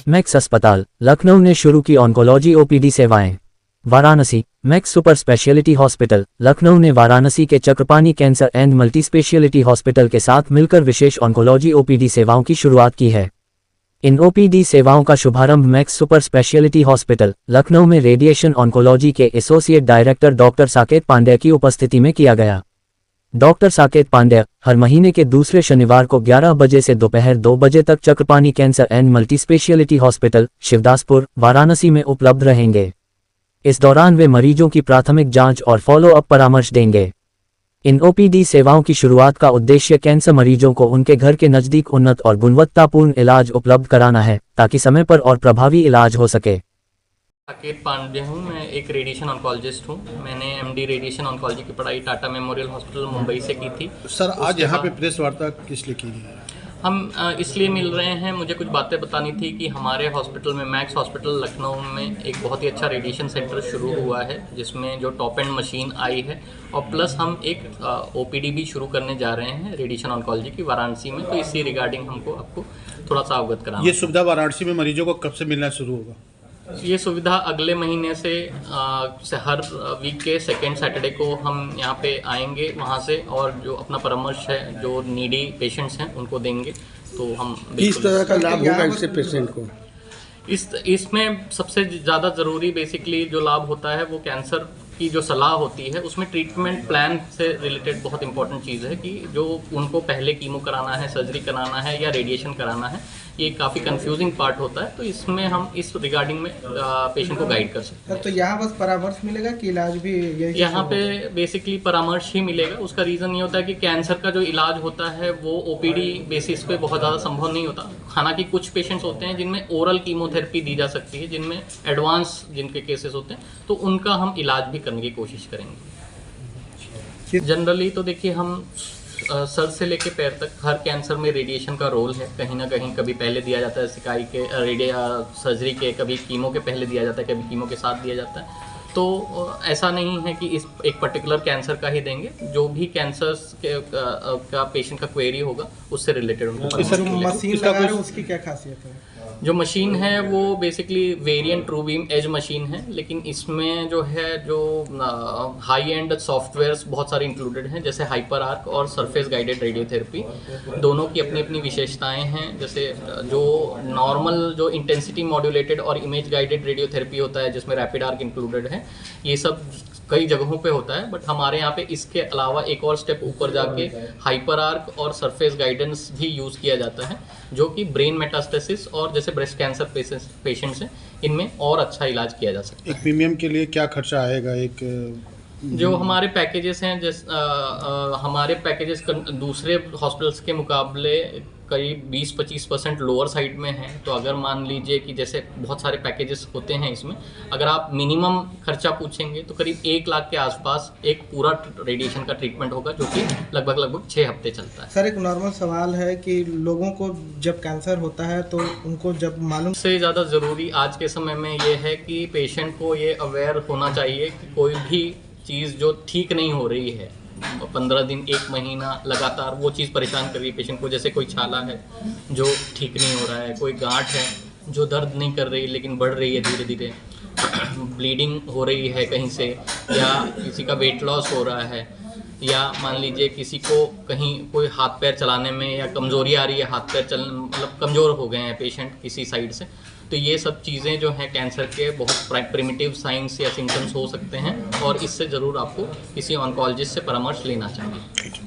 Max अस्पताल लखनऊ ने शुरू की ऑन्कोलॉजी ओपीडी सेवाएं। Varanasi max super speciality hospital Lucknow ने वाराणसी के Chakrapani cancer and multi speciality hospital के साथ मिलकर विशेष ऑन्कोलॉजी ओपीडी सेवाओं की शुरुआत की है। इन ओपीडी सेवाओं का शुभारंभ max super speciality hospital Lucknow में रेडिएशन ऑन्कोलॉजी के associate director doctor Saket Pandya की उपस्थिति में किया गया। डॉक्टर साकेत पांड्या हर महीने के दूसरे शनिवार को 11 बजे से दोपहर 2 बजे तक Chakrapani cancer and multi speciality hospital Shivdaspur Varanasi में उपलब्ध रहेंगे। इस दौरान वे मरीजों की प्राथमिक जांच और फॉलो अप परामर्श देंगे। इन ओपीडी सेवाओं की शुरुआत का उद्देश्य कैंसर मरीजों को उनके घर के नज़दीक उन्नत और गुणवत्तापूर्ण इलाज उपलब्ध कराना है, ताकि समय पर और प्रभावी इलाज हो सके। साकेत पांड्या हूँ, मैं एक रेडिएशन ऑन्कोलॉजिस्ट हूँ। मैंने एमडी रेडिएशन ऑन्कोलॉजी की पढ़ाई टाटा मेमोरियल हॉस्पिटल मुंबई से की थी। सर आज यहाँ पे प्रेस वार्ता किस लिए की गई है? हम इसलिए मिल रहे हैं, मुझे कुछ बातें बतानी थी कि हमारे हॉस्पिटल में मैक्स हॉस्पिटल लखनऊ में एक बहुत ही अच्छा रेडिएशन सेंटर शुरू हुआ है, जिसमें जो टॉप एंड मशीन आई है और प्लस हम एक ओपीडी भी शुरू करने जा रहे हैं रेडिएशन ऑन्कोलॉजी की वाराणसी में। तो इसी रिगार्डिंग हमको आपको थोड़ा सा अवगत कराना। ये सुविधा वाराणसी में मरीजों को कब से मिलना शुरू होगा? ये सुविधा अगले महीने से हर वीक के सेकेंड सैटरडे को हम यहाँ पे आएंगे वहाँ से, और जो अपना परामर्श है जो नीडी पेशेंट्स हैं उनको देंगे। तो हम किस तरह का लाभ होगा इससे पेशेंट को? इसमें सबसे ज़्यादा ज़रूरी बेसिकली जो लाभ होता है वो कैंसर की जो सलाह होती है उसमें ट्रीटमेंट प्लान से रिलेटेड बहुत इंपॉर्टेंट चीज़ है कि जो उनको पहले कीमो कराना है, सर्जरी कराना है या रेडिएशन कराना है, ये काफ़ी कंफ्यूजिंग पार्ट होता है। तो इसमें हम इस रिगार्डिंग में पेशेंट को गाइड कर सकते हैं। तो यहाँ बस परामर्श मिलेगा कि इलाज भी यही? यहाँ पे बेसिकली परामर्श ही मिलेगा। उसका रीज़न ये होता है कि कैंसर का जो इलाज होता है वो ओपीडी बेसिस पे बहुत ज़्यादा संभव नहीं होता। हालांकि कुछ पेशेंट्स होते हैं जिनमें ओरल कीमोथेरेपी दी जा सकती है, जिनमें एडवांस जिनके केसेस होते हैं, तो उनका हम इलाज भी करने की कोशिश करेंगे। जनरली तो देखिए हम सर से लेके पैर तक हर कैंसर में रेडिएशन का रोल है कहीं ना कहीं। कभी पहले दिया जाता है सिकाई के सर्जरी के, कभी कीमो के पहले दिया जाता है, कभी कीमो के साथ दिया जाता है। तो ऐसा नहीं है कि इस एक पर्टिकुलर कैंसर का ही देंगे। जो भी कैंसर्स का पेशेंट का क्वेरी होगा उससे रिलेटेड उनको मशीन लगा रहे हैं उसकी क्या खासियत है? जो मशीन है वो basically variant true beam as machine है, लेकिन इसमें जो है जो हाई एंड सॉफ्टवेयर्स बहुत सारे इंक्लूडेड हैं, जैसे हाइपर आर्क और सरफेस गाइडेड रेडियोथेरेपी। दोनों की अपनी अपनी विशेषताएं हैं। जैसे जो नॉर्मल जो इंटेंसिटी मॉड्यूलेटेड और इमेज गाइडेड रेडियोथेरेपी होता है जिसमें रैपिड आर्क इंक्लूडेड है, ये सब कई जगहों पे होता है, बट हमारे यहाँ पे इसके अलावा एक और स्टेप ऊपर जाके हाइपर आर्क और सरफेस गाइडेंस भी यूज़ किया जाता है, जो कि ब्रेन मेटास्टेसिस और जैसे ब्रेस्ट कैंसर पेशेंट्स हैं इनमें और अच्छा इलाज किया जा सकता है। एक प्रीमियम के लिए क्या खर्चा आएगा? जो हमारे पैकेजेस हैं हमारे पैकेजेस दूसरे हॉस्पिटल्स के मुकाबले करीब 20-25% लोअर साइड में हैं। तो अगर मान लीजिए कि जैसे बहुत सारे पैकेजेस होते हैं इसमें, अगर आप मिनिमम खर्चा पूछेंगे तो करीब 1 लाख के आसपास एक पूरा रेडिएशन का ट्रीटमेंट होगा, जो कि लगभग 6 हफ्ते चलता है। सर एक नॉर्मल सवाल है कि लोगों को जब कैंसर होता है तो उनको जब मालूम से ज़्यादा ज़रूरी आज के समय में ये है कि पेशेंट को ये अवेयर होना चाहिए कि कोई भी चीज़ जो ठीक नहीं हो रही है 15 दिन 1 महीना लगातार वो चीज़ परेशान कर रही है पेशेंट को। जैसे कोई छाला है जो ठीक नहीं हो रहा है, कोई गांठ है जो दर्द नहीं कर रही लेकिन बढ़ रही है धीरे धीरे, ब्लीडिंग हो रही है कहीं से, या किसी का वेट लॉस हो रहा है, या मान लीजिए किसी को कहीं कोई हाथ पैर चलाने में या कमज़ोरी आ रही है, हाथ पैर मतलब कमज़ोर हो गए हैं पेशेंट किसी साइड से। तो ये सब चीज़ें जो हैं कैंसर के बहुत प्रिमिटिव साइंस या सिम्टम्स हो सकते हैं, और इससे ज़रूर आपको किसी ऑन्कोलॉजिस्ट से परामर्श लेना चाहिए।